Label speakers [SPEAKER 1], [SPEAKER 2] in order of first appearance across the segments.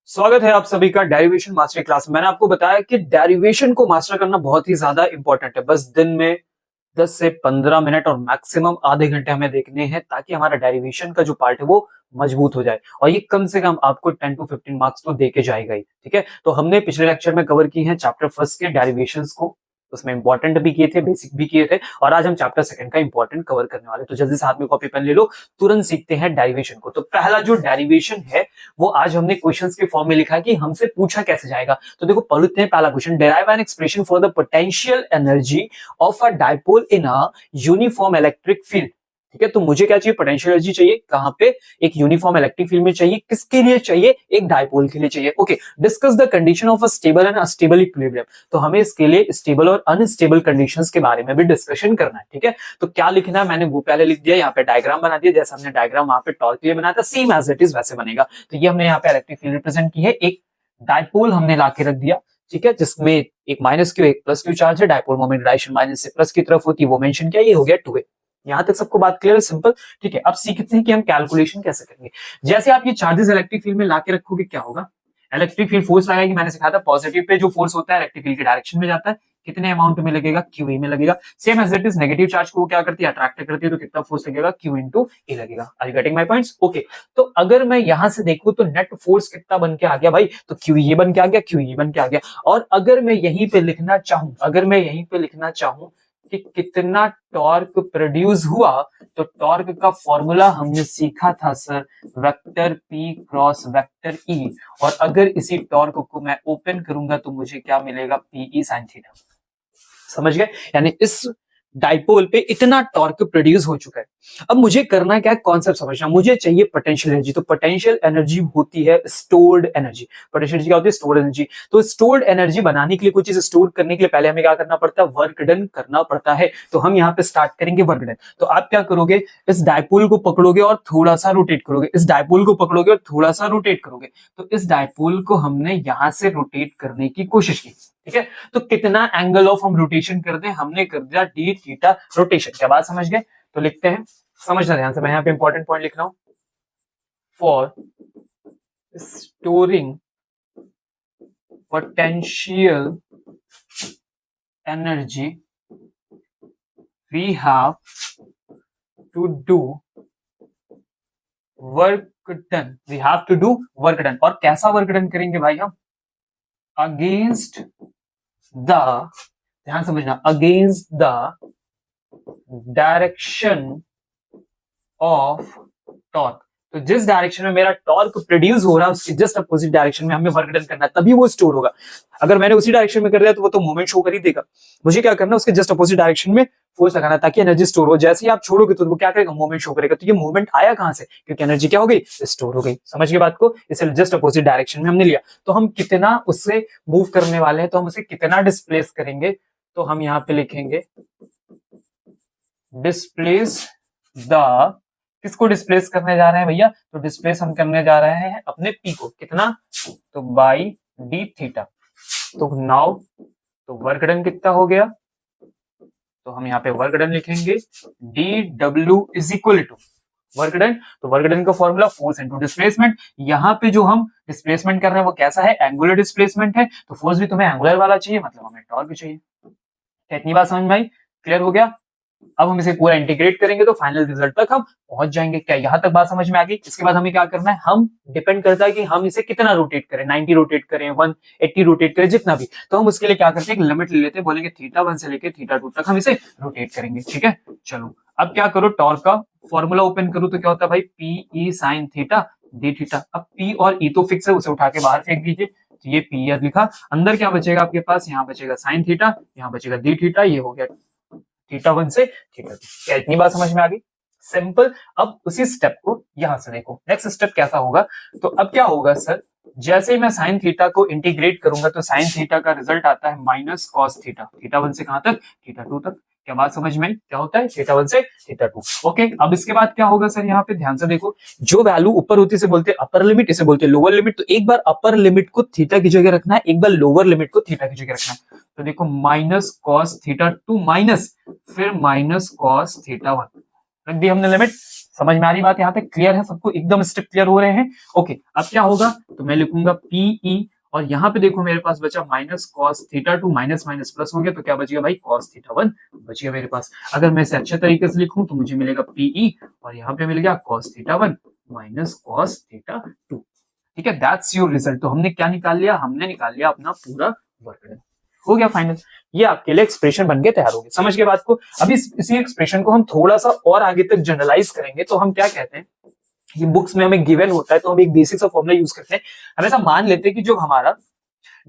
[SPEAKER 1] स्वागत है आप सभी का डेरिवेशन मास्टर क्लास में। मैंने आपको बताया कि डेरिवेशन को मास्टर करना बहुत ही ज्यादा इंपॉर्टेंट है। बस दिन में 10 से 15 मिनट और मैक्सिमम आधे घंटे हमें देखने हैं ताकि हमारा डेरिवेशन का जो पार्ट है वो मजबूत हो जाए और ये कम से कम आपको 10 to 15 मार्क्स तो देके जाएगा ही। ठीक है, तो हमने पिछले लेक्चर में कवर की है चैप्टर फर्स्ट के डेरिवेशंस को, उसमें इंपॉर्टेंट भी किए थे, बेसिक भी किए थे और आज हम चैप्टर सेकंड का इंपॉर्टेंट कवर करने वाले। तो जल्दी से हाथ में कॉपी पेन ले लो, तुरंत सीखते हैं डेरिवेशन को। तो पहला जो डेरिवेशन है वो आज हमने क्वेश्चंस के फॉर्म में लिखा है कि हमसे पूछा कैसे जाएगा। तो देखो पढ़ते हैं पहला question, derive an expression for the potential energy of a dipole in a uniform electric field. ठीक है, तो मुझे क्या चाहिए, पोटेंशियल एनर्जी चाहिए। कहां पे? एक यूनिफॉर्म इलेक्ट्रिक फील्ड में चाहिए। किसके लिए चाहिए? एक डाइपोल के लिए चाहिए। Okay, discuss the condition of a stable and unstable equilibrium. तो हमें इसके लिए स्टेबल और अनस्टेबल कंडीशंस के बारे में भी डिस्कशन करना है। ठीक है, तो क्या लिखना है मैंने वो पहले लिख दिया, यहाँ पे डायग्राम बना दिया। जैसा हमने डायग्राम वहां पे टॉर्क के लिए बनाया था, सेम एज इट इज वैसे बनेगा। तो ये हमने यहाँ पे इलेक्ट्रिक फील्ड रिप्रेजेंट की है, एक डाइपोल हमने लाके रख दिया। ठीक है, जिसमें एक माइनस क्यू एक प्लस क्यू चार्ज है, डाइपोल मोमेंट डायरेक्शन माइनस से प्लस की तरफ होती है, वो मेंशन किया। ये हो गया 2a। यहां तक सबको बात क्लियर है, सिंपल। ठीक है, अब सीखते हैं कि हम कैलकुलेशन कैसे करेंगे। जैसे आप ये चार्जेस इलेक्ट्रिक फील्ड में लाके रखोगे, क्या होगा, इलेक्ट्रिक फील्ड फोर्स लगाएगी। मैंने सिखाया था पॉजिटिव पे जो फोर्स होता है इलेक्ट्रिक फील्ड के डायरेक्शन में जाता है, कितने अमाउंट में लगेगा, QE में लगेगा। Same as it is negative charge को क्या करती है, अट्रैक्ट करती है, तो कितना फोर्स लगेगा, Q इंटू ए लगेगा। Are you getting my points? Okay, तो अगर मैं यहां से देखूं तो नेट फोर्स कितना बन के आ गया भाई, तो QE ये बन के आ गया, QE बन के आ गया। और अगर मैं यहीं पे लिखना चाहूं कि कितना टॉर्क प्रोड्यूस हुआ, तो टॉर्क का फॉर्मूला हमने सीखा था sir, vector P cross vector E। और अगर इसी टॉर्क को मैं ओपन करूंगा तो मुझे क्या मिलेगा, PE sin थीटा। समझ गए? यानी इस डाइपोल पे इतना टॉर्क प्रोड्यूस हो चुका है। अब मुझे करना क्या है, कॉन्सेप्ट समझना। मुझे चाहिए पोटेंशियल एनर्जी। तो पोटेंशियल एनर्जी होती है स्टोर्ड एनर्जी। पोटेंशियल एनर्जी क्या होती है, स्टोर्ड एनर्जी। तो स्टोर्ड एनर्जी बनाने के लिए, कोई चीज स्टोर करने के लिए पहले हमें क्या करना पड़ता है, वर्क डन करना पड़ता है। तो हम यहाँ पे स्टार्ट करेंगे वर्क डन। तो आप क्या करोगे, इस डाइपोल को पकड़ोगे और थोड़ा सा रोटेट करोगे, इस डाइपोल को पकड़ोगे और थोड़ा सा रोटेट करोगे। तो इस डाइपोल को हमने यहां से रोटेट करने की कोशिश की। ठीक है, तो कितना एंगल ऑफ हम रोटेशन कर दें, हमने कर दिया डी थीटा रोटेशन। क्या बात समझ गए? तो लिखते हैं, समझना ध्यान से, मैं यहाँ पे इंपॉर्टेंट पॉइंट लिख रहा हूं। For storing potential energy we have to do work done. We have to do work done. और कैसा वर्क डन करेंगे भाई हम, अगेंस्ट द, ध्यान समझना, against the direction of torque. तो जिस डायरेक्शन में मेरा टॉर्क प्रोड्यूस हो रहा है उसके जस्ट अपोजिट डायरेक्शन में हमें वर्क डन करना है, तभी वो स्टोर होगा। अगर मैंने उसी डायरेक्शन में कर दिया तो वो तो मोमेंट शो कर ही देगा। मुझे क्या करना है, उसके जस्ट अपोजिट डायरेक्शन में फोर्स लगाना ताकि एनर्जी स्टोर हो। जैसे ही आप छोड़ोगे तो वो क्या करेगा, मोमेंट शो करेगा। तो ये मूवमेंट आया कहां से, क्योंकि एनर्जी क्या हो गई, स्टोर हो गई। समझ गए बात को? इसलिए जस्ट अपोजिट डायरेक्शन में हमने लिया। तो हम कितना उससे मूव करने वाले हैं, तो हम उसे कितना डिस्प्लेस करेंगे, तो हम यहाँ पे लिखेंगे डिस्प्लेस द, किसको डिस्प्लेस करने जा रहे हैं भैया, तो डिस्प्लेस हम करने जा रहे हैं अपने P को। कितना, तो बाई डी थीटा। तो नाउ तो वर्क डन कितना हो गया, तो हम यहाँ पे वर्क डन लिखेंगे d W is equal to work done. तो वर्क डन का फॉर्मूला फोर्स इनटू डिस्प्लेसमेंट। यहाँ पे जो हम डिस्प्लेसमेंट कर रहे हैं वो कैसा है, एंगुलर डिस्प्लेसमेंट है। तो फोर्स भी तुम्हें एंगुलर वाला चाहिए, मतलब हमें टॉर्क भी चाहिए। इतनी बात समझ में आई, क्लियर हो गया? अब हम इसे पूरा इंटीग्रेट करेंगे तो फाइनल रिजल्ट तक हम पहुंच जाएंगे। क्या यहां तक बात समझ में आ गई? इसके बाद हमें क्या करना है, हम डिपेंड करता है कि हम इसे कितना रोटेट करें, 90 रोटेट करें, 180 रोटेट करें, जितना भी। तो हम उसके लिए क्या करते हैं, एक लिमिट ले लेते हैं, बोलेंगे θ1 से लेके θ2 तक हम इसे रोटेट करेंगे। ठीक है, चलो अब क्या करो, टॉर्क का फॉर्मूला ओपन करो तो क्या होता है भाई, PE sin theta D theta. अब P और E तो फिक्स है, उसे उठा के बाहर फेंक दीजिए। तो ये P लिखा, अंदर क्या बचेगा आपके पास, यहाँ बचेगा साइन थीटा, यहाँ बचेगा डी थीटा। ये हो गया θ1 से θ2। क्या इतनी बात समझ में आ गई? सिंपल। अब उसी स्टेप को यहां से देखो, नेक्स्ट स्टेप कैसा होगा। तो अब क्या होगा सर, जैसे ही मैं साइन थीटा को इंटीग्रेट करूंगा तो साइन थीटा का रिजल्ट आता है माइनस कॉस थीटा। θ1 से कहां तक, θ2 तक। क्या बात समझ में? क्या होता है, θ1 से θ2। ओके, अब इसके बाद क्या होगा सर, यहाँ पे ध्यान से देखो, जो वैल्यू ऊपर होती है बोलते हैं अपर लिमिट, इसे बोलते हैं लोअर लिमिट। तो एक बार अपर लिमिट को थीटा की जगह रखना है, एक बार लोअर लिमिट को थीटा की जगह रखना है। तो देखो माइनस कॉस θ2 माइनस फिर माइनस कॉस θ1 रख दी हमने लिमिट। समझ में आ रही बात यहाँ पे? क्लियर है सबको? एकदम स्टेप क्लियर हो रहे हैं? ओके, अब क्या होगा, तो मैं लिखूंगा पीई, और यहाँ पे देखो मेरे पास बचा minus cos theta two, minus minus plus हो गया, तो क्या बचेगा भाई, कॉस थीटा वन बच गया मेरे पास। अगर मैं इसे अच्छे तरीके से लिखूं तो मुझे मिलेगा पीई, और यहाँ पे मिल गया cos theta one minus cos theta two. ठीक है, दैट्स योर रिजल्ट। तो हमने क्या निकाल लिया, हमने निकाल लिया अपना पूरा वर्क डन। हो गया फाइनल, ये आपके लिए एक्सप्रेशन बन के तैयार हो गए। समझ गए बात को? अभी इसी एक्सप्रेशन को हम थोड़ा सा और आगे तक जनरलाइज करेंगे, तो हम क्या कहते हैं, ये बुक्स में हमें गिवन होता है तो हम एक बेसिक सा फॉर्मूला यूज करते हैं। हम ऐसा मान लेते हैं कि जो हमारा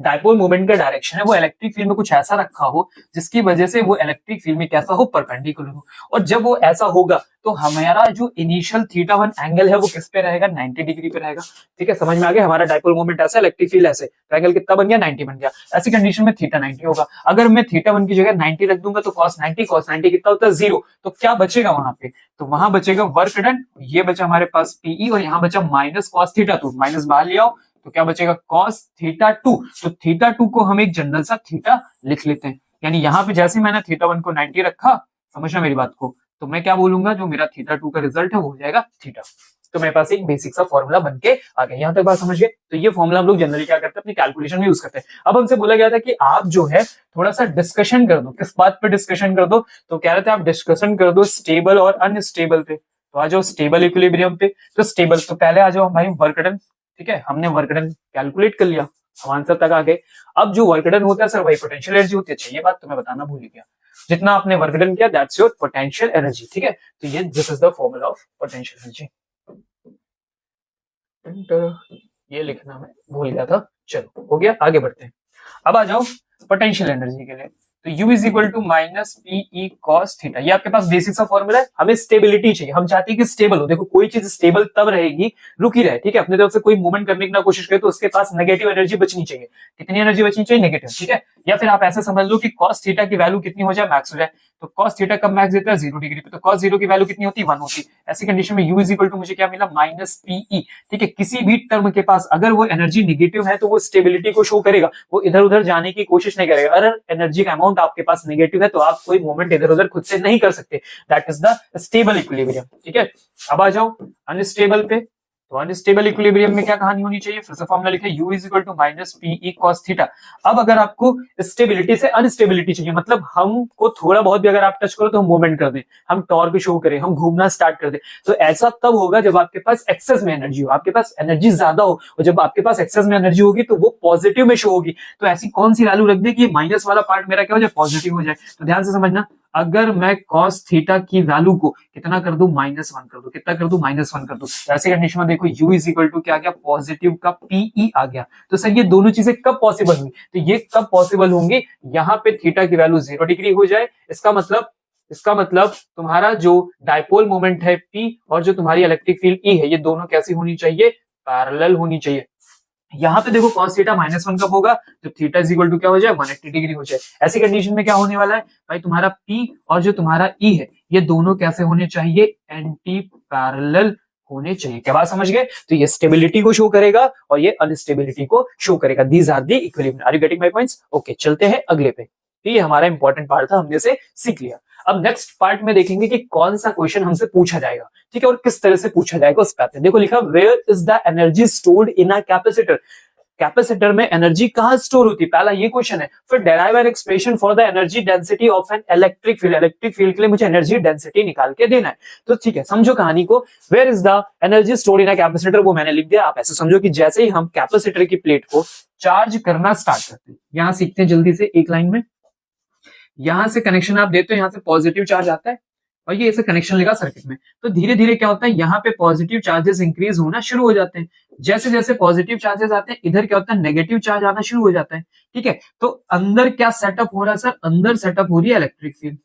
[SPEAKER 1] डायपोल मोमेंट का डायरेक्शन है वो इलेक्ट्रिक फील्ड में कुछ ऐसा रखा हो जिसकी वजह से वो इलेक्ट्रिक फील्ड में कैसा हो, परपेंडिकुलर हो। और जब वो ऐसा होगा तो हमारा जो इनिशियल थीटा वन एंगल है वो किस पे रहेगा, 90 डिग्री पे रहेगा। ठीक है, समझ में आ गया? हमारा डायपोल मोमेंट ऐसा, इलेक्ट्रिक फील्ड ऐसे, तो एंगल कितना बन गया, 90 बन गया। ऐसी कंडीशन में थीटा 90 होगा। अगर मैं थीटा वन की जगह 90 रख दूंगा तो cos 90 कितना होता है, 0। तो क्या बचेगा वहां पे, तो वहां बचेगा वर्क डन, ये बचा हमारे पास पीई, और यहाँ बचा minus cos theta two, minus बाहर ले आओ तो क्या बचेगा, cos थीटा टू। तो थीटा टू को हम एक जनरल सा थीटा लिख लेते हैं, यानी यहाँ पे जैसे मैंने थीटा वन को 90 रखा, समझना मेरी बात को, तो मैं क्या बोलूंगा, जो मेरा थीटा टू का रिजल्ट है वो हो जाएगा थीटा। तो मेरे पास एक बेसिक सा फॉर्मूला बन के आ गया। यहाँ तक बात समझ गए? तो ये फॉर्मूला हम लोग जनरली क्या करते हैं, अपनी कैलकुलेशन में यूज करते हैं। अब हमसे बोला गया था कि आप जो है थोड़ा सा डिस्कशन कर दो। किस बात पे डिस्कशन कर दो, तो कह रहे थे आप डिस्कशन कर दो स्टेबल और अनस्टेबल पे। तो आ जाओ स्टेबल इक्विलिब्रियम पे। तो स्टेबल, तो पहले आ जाओ भाई वर्क डन। ठीक है, हमने वर्क डन कैलकुलेट कर लिया, हम आंसर तक आ गए। अब जो वर्क डन होता है सर वही पोटेंशियल एनर्जी होती है। अच्छा, ये बात तो मैं बताना भूल गया, जितना आपने वर्क डन किया दैट्स योर पोटेंशियल एनर्जी। ठीक है, तो ये this is the formula of potential energy. ये लिखना मैं भूल गया था। चलो हो गया, आगे बढ़ते हैं। अब आ जाओ पोटेंशियल एनर्जी के लिए। तो U is equal to minus PE cos theta. ये आपके पास बेसिक सा फॉर्मूला है। हमें स्टेबिलिटी चाहिए, हम चाहते हैं कि स्टेबल हो। देखो कोई चीज स्टेबल तब रहेगी, रुकी रहे, ठीक है, अपनी तरफ से कोई मूवमेंट करने की ना कोशिश करे तो उसके पास नेगेटिव एनर्जी बचनी चाहिए। कितनी एनर्जी बचनी चाहिए, नेगेटिव। ठीक है, या फिर आप ऐसा समझ लो कि कॉस थीटा की वैल्यू कितनी हो जाए, मैक्स हो जाए। तो कॉस थीटा कब मैक्स देता है, 0 डिग्री पे। तो कॉस 0 की वैल्यू कितनी होती है, 1 होती है। ऐसी कंडीशन में U इज इक्वल टू मुझे क्या मिला, माइनस पीई। ठीक है, किसी भी टर्म के पास अगर वो एनर्जी नेगेटिव है तो वो स्टेबिलिटी को शो करेगा, वो इधर उधर जाने की कोशिश नहीं करेगा। अगर एनर्जी का अमाउंट आपके पास नेगेटिव है तो आप कोई मूवमेंट इधर उधर खुद से नहीं कर सकते। That is the stable equilibrium. ठीक है, अब आ जाओ अनस्टेबल पे। तो अनस्टेबल इक्विलिब्रियम में क्या कहानी होनी चाहिए, फिर से फॉर्मूला लिखे, U is equal to minus PE cos theta. अब अगर आपको स्टेबिलिटी से अनस्टेबिलिटी चाहिए, मतलब हमको थोड़ा बहुत भी अगर आप टच करो तो हम मूवमेंट कर दें, हम टॉर्क शो करें, हम घूमना स्टार्ट कर दें, तो ऐसा तब होगा जब आपके पास एक्सेस में एनर्जी हो, आपके पास एनर्जी ज्यादा हो। और जब आपके पास एक्सेस में एनर्जी होगी तो वो पॉजिटिव में शो होगी। तो ऐसी कौन सी वैल्यू रख दे कि माइनस वाला पार्ट मेरा क्या हो जाए, पॉजिटिव हो जाए। तो ध्यान से समझना, अगर मैं cos थीटा की वैल्यू को कितना कर दूं, -1 कर दूं, कितना कर दूं, -1 कर दूं, ऐसे कंडीशन में देखो U इज इक्वल टू क्या आ गया, पॉजिटिव का PE आ गया। तो सर ये दोनों चीजें कब पॉसिबल हुई, तो ये कब पॉसिबल होंगी, यहाँ पे थीटा की वैल्यू 0 डिग्री हो जाए। इसका मतलब तुम्हारा जो डायपोल मोमेंट है P और जो तुम्हारी इलेक्ट्रिक फील्ड E है, ये दोनों कैसी होनी चाहिए, पैरेलल होनी चाहिए। यहाँ पे देखो cos थीटा -1 कब होगा, जब थीटा इज इक्वल टू क्या हो जाए, 180 डिग्री हो जाए। ऐसी कंडीशन में क्या होने वाला है भाई, तुम्हारा P और जो तुम्हारा E है ये दोनों कैसे होने चाहिए, एंटी पैरेलल होने चाहिए। क्या बात समझ गए? तो ये स्टेबिलिटी को शो करेगा और ये अनस्टेबिलिटी को शो करेगा। These are the equilibrium. Are you getting my points? Okay, चलते हैं अगले पे। ये हमारा इंपॉर्टेंट पार्ट था, हमने इसे सीख लिया। अब नेक्स्ट पार्ट में देखेंगे कि कौन सा क्वेश्चन हमसे पूछा जाएगा, ठीक है, और किस तरह से पूछा जाएगा उस पे आते हैं। देखो लिखा, where is the energy stored in a capacitor. Capacitor में एनर्जी कहां स्टोर होती है, पहला ये क्वेश्चन है। फिर derive an expression for the energy density of an electric field. Electric field के लिए मुझे एनर्जी डेंसिटी निकाल के देना है। तो ठीक है, समझो कहानी को। Where is the energy stored in a capacitor, वो मैंने लिख दिया। आप ऐसे समझो कि जैसे ही हम कैपेसिटर की प्लेट को चार्ज करना स्टार्ट करते हैं, यहां सीखते हैं जल्दी से एक लाइन में। यहां से कनेक्शन आप देते हो, यहां से पॉजिटिव चार्ज आता है और ये ऐसे कनेक्शन लेगा सर्किट में। तो धीरे धीरे क्या होता है, यहाँ पे पॉजिटिव चार्जेस इंक्रीज होना शुरू हो जाते हैं। जैसे जैसे पॉजिटिव चार्जेस आते हैं, इधर क्या होता है, नेगेटिव चार्ज आना शुरू हो जाता है। ठीक है, तो अंदर क्या सेटअप हो रहा है सर, अंदर सेटअप हो रही है इलेक्ट्रिक फील्ड।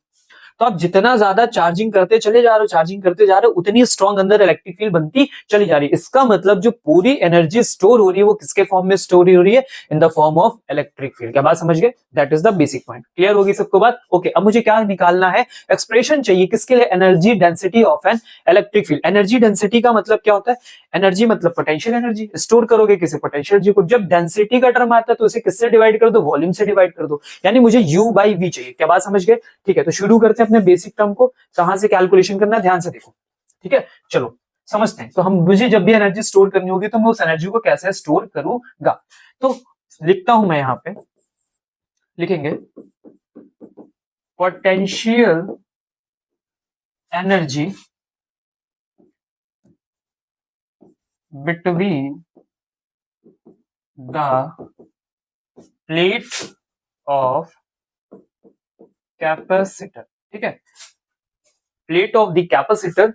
[SPEAKER 1] तो आप जितना ज्यादा चार्जिंग करते चले जा रहे हो, चार्जिंग करते जा रहे हो, उतनी स्ट्रॉन्ग अंदर इलेक्ट्रिक फील्ड बनती चली जा रही है। इसका मतलब जो पूरी एनर्जी स्टोर हो रही है वो किसके फॉर्म में स्टोर हो रही है, in the form of electric field. क्या बात समझ गए? That is the basic point. Clear होगी सबको बात? ओके, अब मुझे क्या निकालना है, एक्सप्रेशन चाहिए किसके लिए, energy density of an electric field. Energy density का मतलब क्या होता है, एनर्जी मतलब पोटेंशियल एनर्जी। स्टोर करोगे किसे, पोटेंशियल एनर्जी को। जब डेंसिटी का टर्म आता है तो उसे किससे डिवाइड कर दो, वॉल्यूम से डिवाइड कर दो। यानी मुझे U बाई V चाहिए। क्या बात समझ गए? ठीक है, तो शुरू करते हैं अपने बेसिक टर्म को। कहां से कैलकुलेशन करना है, ध्यान से देखो। ठीक है, चलो समझते हैं। तो हम मुझे जब भी एनर्जी स्टोर करनी होगी तो मैं उस एनर्जी को कैसे स्टोर करूंगा। तो लिखता हूं मैं यहां पे, लिखेंगे potential energy between the plate of capacitor. ठीक है, प्लेट ऑफ द कैपेसिटर,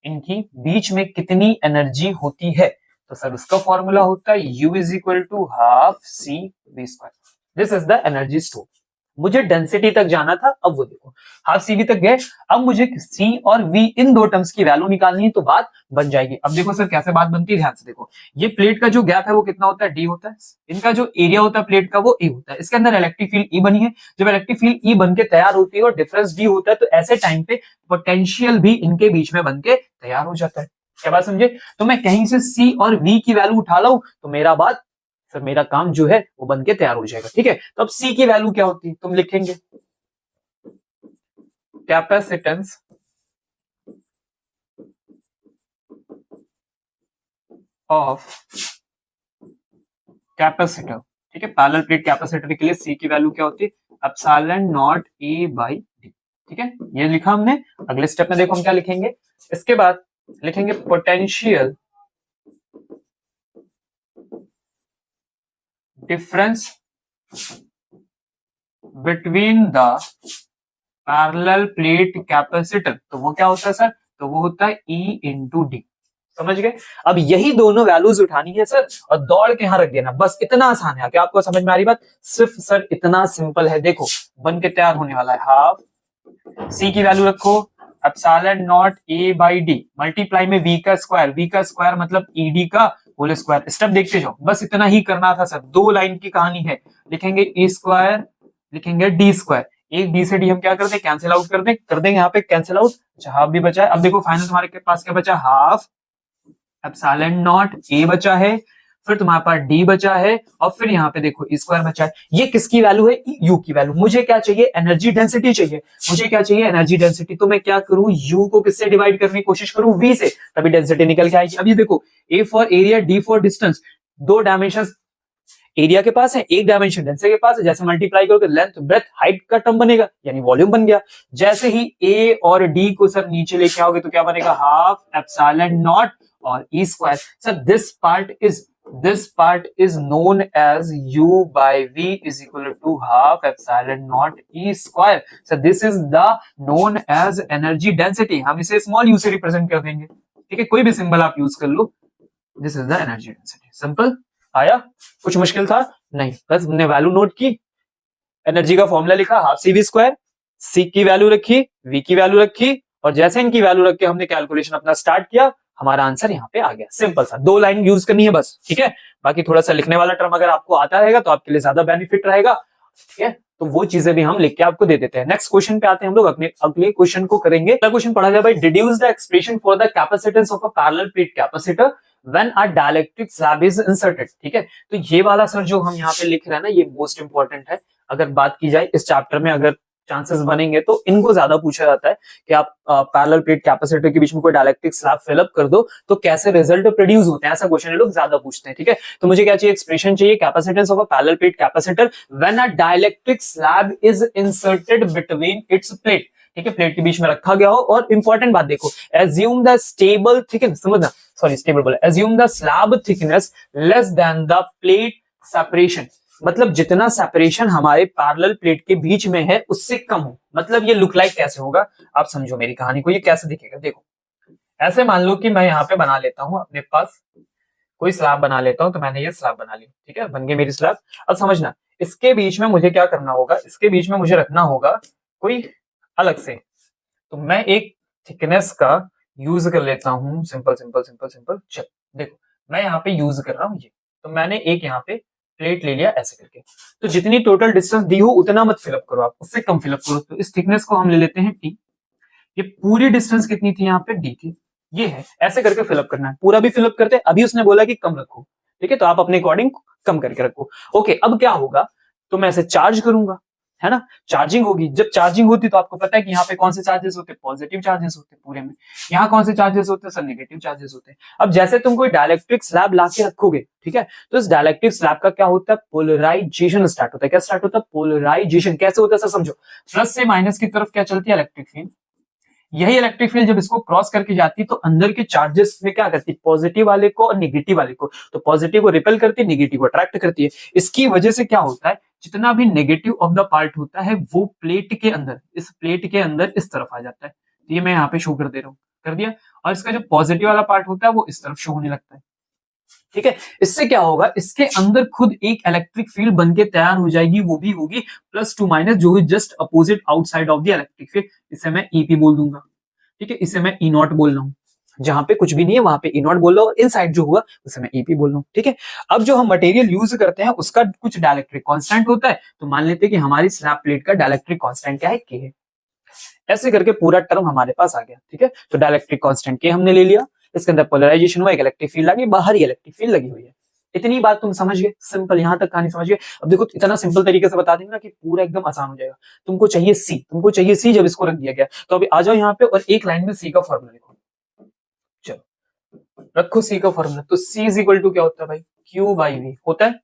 [SPEAKER 1] इनकी बीच में कितनी एनर्जी होती है। तो सर उसका फॉर्मूला होता है U is equal to half C V square. This is the energy store. मुझे डेंसिटी तक जाना था, अब वो देखो हाफ सी वी तक गए, अब मुझे सी और वी इन दो टर्म्स की वैल्यू निकालनी है, तो बात बन जाएगी। अब देखो सर कैसे बात बनती है, ध्यान से देखो। ये प्लेट का जो गैप है वो कितना होता है, डी होता है। इनका जो एरिया होता है प्लेट का वो ए होता है। इसके अंदर इलेक्ट्रिक फील्ड ई बनी है। जब इलेक्ट्रिक फील्ड ई बन के तैयार होती है और डिफरेंस डी होता है, तो ऐसे टाइम पे पोटेंशियल भी इनके बीच में बन के तैयार हो जाता है। क्या बात समझे। तो मैं कहीं से सी और वी की वैल्यू उठा लाऊं तो मेरा काम जो है वो बन के तैयार हो जाएगा। ठीक है, तो अब सी की वैल्यू क्या होती है, तुम लिखेंगे कैपेसिटेंस ऑफ कैपेसिटर। ठीक है, पैरेलल प्लेट कैपेसिटर के लिए सी की वैल्यू क्या होती है, epsilon naught A by D. ठीक है, ये लिखा हमने। अगले स्टेप में देखो हम क्या लिखेंगे, इसके बाद लिखेंगे potential difference between the parallel plate capacitor. तो वो क्या होता है सर, तो वो होता है E इंटू डी। समझ गए। अब यही दोनों वैल्यूज उठानी है सर और दौड़ के यहां रख देना, बस इतना आसान है। क्या आपको समझ में आ रही बात, सिर्फ सर इतना सिंपल है। देखो बन के तैयार होने वाला है, हाफ सी की वैल्यू रखो epsilon naught A by D multiply में वी का स्क्वायर मतलब ईडी का होल स्क्वायर। स्टेप देखते जाओ, बस इतना ही करना था सर। दो लाइन की कहानी है। लिखेंगे ए स्क्वायर, लिखेंगे डी स्क्वायर। एक डी से डी हम क्या करते हैं, कैंसिल आउट कर देंगे यहाँ पे, कैंसिल आउट। अच्छा हाफ भी बचा है। अब देखो फाइनल तुम्हारे पास क्या बचा, हाफ एप्सिलॉन नॉट ए बचा है, फिर तुम्हारे पास डी बचा है, और फिर यहाँ पे देखो स्क्वायर बचा है। ये किसकी वैल्यू है, यू की वैल्यू। मुझे क्या चाहिए, एनर्जी डेंसिटी चाहिए। मुझे क्या चाहिए, एनर्जी डेंसिटी। तो मैं क्या करूं, यू को किससे डिवाइड करने की कोशिश करूं, वी से, तभी डेंसिटी निकल के आएगी। अब ये देखो, A for area, D for distance, दो डायमेंशन एरिया के पास है, एक डायमेंशन डेंसिटी के पास है। जैसे मल्टीप्लाई करोगे लेंथ ब्रेथ हाइट का टर्म बनेगा, यानी वॉल्यूम बन गया। जैसे ही ए और डी को सर नीचे लेके आओगे तो क्या बनेगा, हाफ एप्सिलॉन नॉट और E square. Sir this part is known as u by v is equal to half epsilon naught e square. So this is the known as energy density. हम इसे small u से represent कर देंगे। ठीक है, कोई भी सिंबल आप यूज कर लो। This is the energy density. Simple आया, कुछ मुश्किल था नहीं, बस हमने वैल्यू नोट की, एनर्जी का फॉर्मूला लिखा हाफ सी वी स्क्वायर, सी की वैल्यू रखी, वी की वैल्यू रखी, और जैसे इनकी वैल्यू रख के हमने कैलकुलेशन अपना स्टार्ट किया, हमारा आंसर यहाँ पे आ गया। सिंपल सा, दो लाइन यूज करनी है बस। ठीक है, बाकी थोड़ा सा लिखने वाला टर्म अगर आपको आता रहेगा तो आपके लिए ज्यादा बेनिफिट रहेगा। ठीक है, तो वो चीजें भी हम लिख के आपको दे देते हैं। नेक्स्ट क्वेश्चन पे आते हैं हम लोग, अपने अगले क्वेश्चन को करेंगे। अगला क्वेश्चन पढ़ा जाए भाई, deduce the expression for the capacitance of a parallel plate capacitor when a dielectric slab is inserted. ठीक है, तो ये वाला सर जो हम यहाँ पे लिख रहे हैं ना, ये मोस्ट इंपॉर्टेंट है। अगर बात की जाए इस चैप्टर में, अगर चांसेस बनेंगे तो इनको ज्यादा पूछा जाता है कि आप पैरेलल प्लेट कैपेसिटर के बीच में कोई डाइलेक्ट्रिक स्लैब फिलअप कर दो तो कैसे रिजल्ट प्रोड्यूस होते हैं, ऐसा क्वेश्चन ये लोग ज्यादा पूछते हैं। ठीक है, तो मुझे क्या चाहिए, एक्सप्रेशन चाहिए capacitance of a parallel plate capacitor when a dielectric slab is inserted between its plate. ठीक है, प्लेट के बीच में रखा गया हो। और इंपॉर्टेंट बात देखो, एज्यूम द स्टेबल थिकनेस, समझना, सॉरी स्टेबल बोला, assume the slab thickness less than the plate separation. मतलब जितना सेपरेशन हमारे पैरेलल प्लेट के बीच में है उससे कम हो। मतलब ये लुक लाइक कैसे होगा, आप समझो मेरी कहानी को, ये कैसे दिखेगा। देखो ऐसे मान लो कि मैं यहाँ पे बना लेता हूँ, अपने पास कोई स्लैब बना लेता हूँ, तो मैंने ये स्लैब बना ली। ठीक है, बन गई मेरी स्लैब। अब समझना, इसके बीच में मुझे क्या करना होगा, इसके बीच में मुझे रखना होगा कोई अलग से। तो मैं एक थिकनेस का यूज कर लेता हूँ, सिंपल सिंपल सिंपल सिंपल। चल देखो, मैं यहाँ पे यूज कर रहा हूँ ये, तो मैंने एक यहाँ पे प्लेट ले लिया ऐसे करके। तो जितनी टोटल डिस्टेंस दी हो उतना मत फिलअप करो, आप उससे कम फिलअप करो। तो इस थिकनेस को हम ले लेते हैं टी। ये पूरी डिस्टेंस कितनी थी यहाँ पे, डी थी। ये है, ऐसे करके फिलअप करना है। पूरा भी फिलअप करते हैं, अभी उसने बोला कि कम रखो। ठीक है, तो आप अपने अकॉर्डिंग कम करके रखो। ओके, अब क्या होगा, तो मैं ऐसे चार्ज करूंगा, है ना, चार्जिंग होगी। जब चार्जिंग होती तो आपको पता है कि यहाँ पे कौन से चार्जेस होते हैं, पॉजिटिव चार्जेस होते हैं पूरे में। यहाँ कौन से चार्जेस होते हैं सर, नेगेटिव चार्जेस होते हैं। अब जैसे तुम कोई डाइलेक्ट्रिक स्लैब ला के रखोगे, ठीक है, तो इस डाइलेक्ट्रिक स्लैब का क्या होता है, पोलराइजेशन स्टार्ट होता है। क्या स्टार्ट होता है, पोलराइजेशन। कैसे होता है सर, समझो, प्लस से माइनस की तरफ क्या चलती है, इलेक्ट्रिक फील्ड। यही इलेक्ट्रिक फील्ड जब इसको क्रॉस करके जाती है तो अंदर के चार्जेस में क्या करती है, पॉजिटिव वाले को और नेगेटिव वाले को, तो पॉजिटिव को रिपेल करती है, नेगेटिव को अट्रैक्ट करती है। इसकी वजह से क्या होता है, जितना भी नेगेटिव ऑफ द पार्ट होता है वो प्लेट के अंदर, इस प्लेट के अंदर इस तरफ आ जाता है। तो ये मैं यहाँ पे शो कर दे रहा हूँ, कर दिया। और इसका जो पॉजिटिव वाला पार्ट होता है वो इस तरफ शो होने लगता है, ठीक है। इससे क्या होगा, इसके अंदर खुद एक इलेक्ट्रिक फील्ड बनके तैयार हो जाएगी, वो भी होगी प्लस टू माइनस, जो just opposite outside of the electric field. इसे मैं ईपी बोल दूंगा, ठीक है, इसे मैं ई नॉट बोल रहा हूँ। जहां पे कुछ भी नहीं है वहां पे ई नॉट बोल रहा हूँ, इनसाइड जो हुआ उसे मैं ईपी बोल रहा हूँ, ठीक है। अब जो हम मटेरियल यूज करते हैं उसका कुछ डाइलेक्ट्रिक कांस्टेंट होता है, तो मान लेते हैं कि हमारी स्लैब प्लेट का डाइलेक्ट्रिक कांस्टेंट क्या है, के है। ऐसे करके पूरा टर्म हमारे पास आ गया, ठीक है। तो डाइलेक्ट्रिक कांस्टेंट के हमने ले लिया, इसके अंदर पोलराइजेशन हुआ, एक इलेक्ट्रिक फील्ड आ गई, बाहर ही इलेक्ट्रिक फील्ड लगी हुई है। इतनी बात तुम समझ गए, सिंपल, यहां तक कहानी समझ गए। अब देखो इतना सिंपल तरीके से बता देंगे ना कि पूरा एकदम आसान हो जाएगा। तुमको चाहिए सी, तुमको चाहिए सी, जब इसको रख दिया गया तो अभी आ जाओ यहाँ पे और एक लाइन में सी का फॉर्मूला लिखो। चलो रखो सी का फॉर्मूला। तो सी इज इक्वल टू क्या होता है भाई, क्यू बाई वी होता है।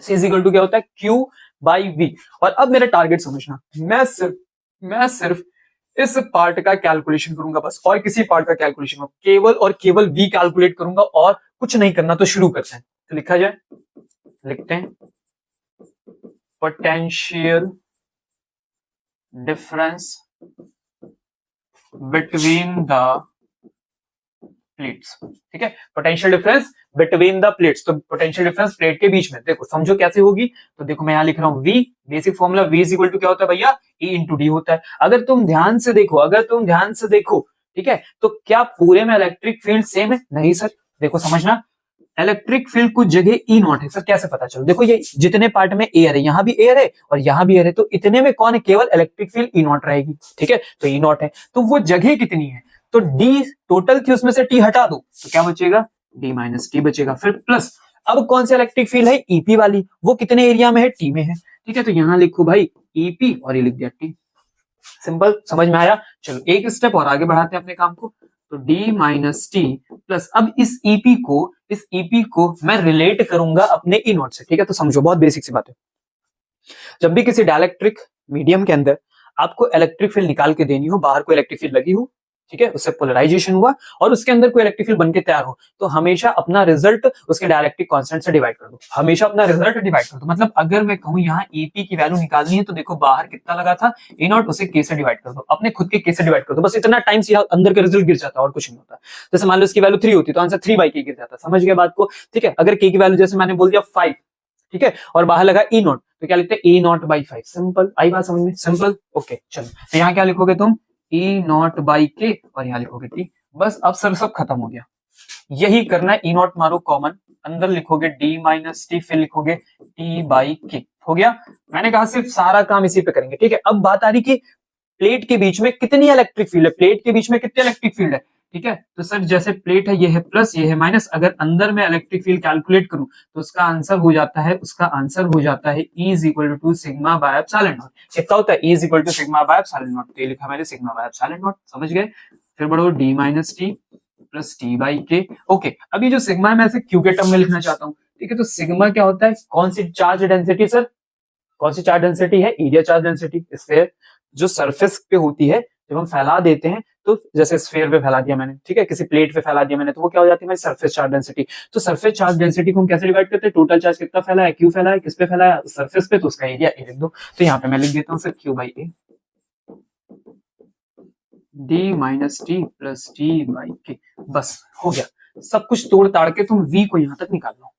[SPEAKER 1] सी इज इक्वल टू क्या होता है, क्यू बाई वी। और अब मेरा टारगेट समझना, मैं सिर्फ इस पार्ट का कैलकुलेशन करूंगा बस, और किसी पार्ट का कैलकुलेशन केवल और केवल वी कैलकुलेट करूंगा, और कुछ नहीं करना। तो शुरू करते हैं, तो लिखा जाए, लिखते हैं potential difference between the plates, ठीक है, potential difference between the plates. तो पोटेंशियल डिफरेंस प्लेट के बीच में, देखो समझो कैसे होगी। तो देखो मैं यहां लिख रहा हूं V, basic formula V is equal to क्या होता है भैया, E इंटू डी होता है। अगर तुम ध्यान से देखो, ठीक है, तो क्या पूरे में इलेक्ट्रिक फील्ड सेम है, नहीं सर। देखो समझना, इलेक्ट्रिक फील्ड कुछ जगह ई नॉट है सर, कैसे पता चलो, देखो ये जितने पार्ट में एयर है, यहां भी एयर है और यहां भी एयर है, तो इतने में कौन है, केवल इलेक्ट्रिक फील्ड ई नॉट रहेगी, ठीक है। तो ई नॉट है, तो वो जगह कितनी है, तो डी टोटल की उसमें से टी हटा दो तो क्या बचेगा, डी माइनस टी बचेगा। फिर प्लस, अब कौन सा इलेक्ट्रिक फील्ड है, ईपी वाली, वो कितने एरिया में है, टी में है, ठीक है। तो यहां लिखो भाई ईपी और ये लिख दिया टी। सिंपल, समझ में आया। चलो एक स्टेप और आगे बढ़ाते हैं अपने काम को। तो d माइनस टी प्लस, अब इस ईपी को मैं रिलेट करूंगा अपने ई नॉट से, ठीक है। तो समझो बहुत बेसिक सी बात है, जब भी किसी डाइलेक्ट्रिक मीडियम के अंदर आपको इलेक्ट्रिक फील्ड निकाल के देनी हो, बाहर कोई इलेक्ट्रिक फील्ड लगी हो, ठीक है, उससे पोलराइजेशन हुआ और उसके अंदर कोई इलेक्ट्रिक फील्ड बनके तैयार हो, तो हमेशा अपना रिजल्ट उसके डाइलेक्ट्रिक कांस्टेंट से डिवाइड कर दो, हमेशा अपना रिजल्ट डिवाइड कर दो। मतलब अगर मैं कहूं यहाँ ईपी की वैल्यू निकालनी है, तो देखो बाहर कितना लगा था ए नॉट, उसे के से डिवाइड कर दो, अपने खुद के से डिवाइड कर दो, बस इतना टाइम से अंदर का रिजल्ट गिर जाता है और कुछ नहीं होता। जैसे मान लो इसकी वैल्यू 3 होती तो आंसर 3 बाई के गिर जाता, समझ गए बात को, ठीक है। अगर के की वैल्यू जैसे मैंने बोल दिया 5, ठीक है, और बाहर लगा ई नॉट, तो क्या लिखते हैं, ए नॉट बाई 5। सिंपल, आई बात समझ में, सिंपल, ओके। चलो तो यहाँ क्या लिखोगे तुम, ई नॉट बाई के, और यहाँ लिखोगे टी। बस अब सर सब खत्म हो गया, यही करना है। ई नॉट मारो कॉमन, अंदर लिखोगे डी माइनस टी, फिर लिखोगे टी बाई के, हो गया। मैंने कहा सिर्फ सारा काम इसी पे करेंगे, ठीक है। अब बात आ रही कि प्लेट के बीच में कितनी इलेक्ट्रिक फील्ड है, प्लेट के बीच में कितनी इलेक्ट्रिक फील्ड है, ठीक है। तो सर जैसे प्लेट है, ये है प्लस, ये है माइनस, अगर अंदर में इलेक्ट्रिक फील्ड कैलकुलेट करूं तो उसका आंसर हो जाता है E is equal to sigma by epsilon naught. कितना होता है, E is equal to sigma by epsilon naught, तो ये लिखा मैंने सिग्मा बाय एप्सिलॉन नॉट, समझ गए। फिर बढ़ो D minus T plus T by के, ओके। अब ये जो सिग्मा है मैं इसे क्यू के टर्म में लिखना चाहता हूँ, ठीक है। तो सिग्मा क्या होता है, कौन सी चार्ज डेंसिटी सर, कौन सी चार्ज डेंसिटी है, एरिया चार्ज डेंसिटी। स्फीयर जो सरफेस पे होती है, जब हम फैला देते हैं, तो जैसे स्फीयर पे फैला दिया मैंने, ठीक है, किसी प्लेट पे फैला दिया मैंने, तो वो क्या हो जाती है हमारी सरफेस चार्ज डेंसिटी। तो सरफेस चार्ज डेंसिटी को हम कैसे डिवाइड करते हैं, टोटल चार्ज कितना फैला है, क्यू फैला है, किस पे फैला है, सरफेस पे, तो उसका एरिया ए लिख दो। तो यहाँ पे मैं लिख देता हूँ sir Q by A, D minus T plus T by के, बस हो गया। सब कुछ तोड़ ताड़ के तुम वी को यहाँ तक निकाल लो,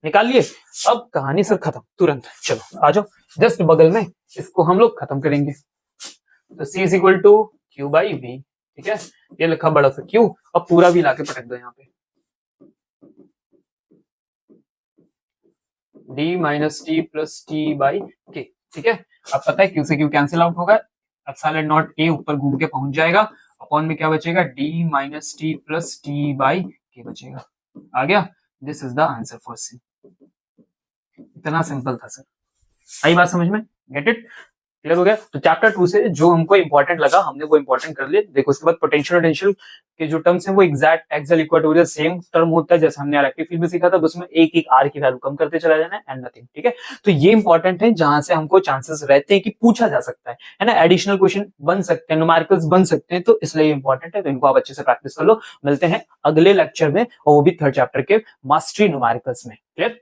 [SPEAKER 1] निकाल लिए। अब कहानी सर खत्म तुरंत, चलो आ जाओ जस्ट बगल में, इसको हम लोग खत्म करेंगे। तो C is equal to Q by V, ठीक है, ये लिखा बड़ा सा क्यू, अब पूरा भी लाके पटक दो यहाँ पे, D minus T plus T by K, ठीक है। अब पता है क्यू से क्यू कैंसिल आउट होगा, एप्सिलॉन नॉट ए ऊपर घूम के पहुंच जाएगा, अपॉन में क्या बचेगा, D minus T plus T by K बचेगा, आ गया। This is the answer for C. इतना सिंपल था सर, आई बात समझ में, गेट इट। क्लियर हो गया। तो चैप्टर 2 से जो हमको इंपॉर्टेंट लगा हमने वो इंपॉर्टेंट कर लिए। देखो उसके बाद पोटेंशियल टेंशियल के जो टर्म्स हैं वो exact axial equatorial same term होता है जैसे हमने इलेक्ट्रिक फील्ड में सीखा था, बस उसमें एक एक आर की वैल्यू कम करते चला जाना एंड नथिंग। ठीक है, तो ये इंपॉर्टेंट है जहां से हमको चांसेस रहते हैं कि पूछा जा सकता है ना, एडिशनल क्वेश्चन बन सकते हैं, न्यूमेरिकल्स बन सकते हैं, तो इसलिए इंपॉर्टेंट है। तो इनको आप अच्छे से प्रैक्टिस कर लो। मिलते हैं अगले लेक्चर में और वो भी थर्ड चैप्टर के मास्टरी न्यूमेरिकल्स में। क्लियर।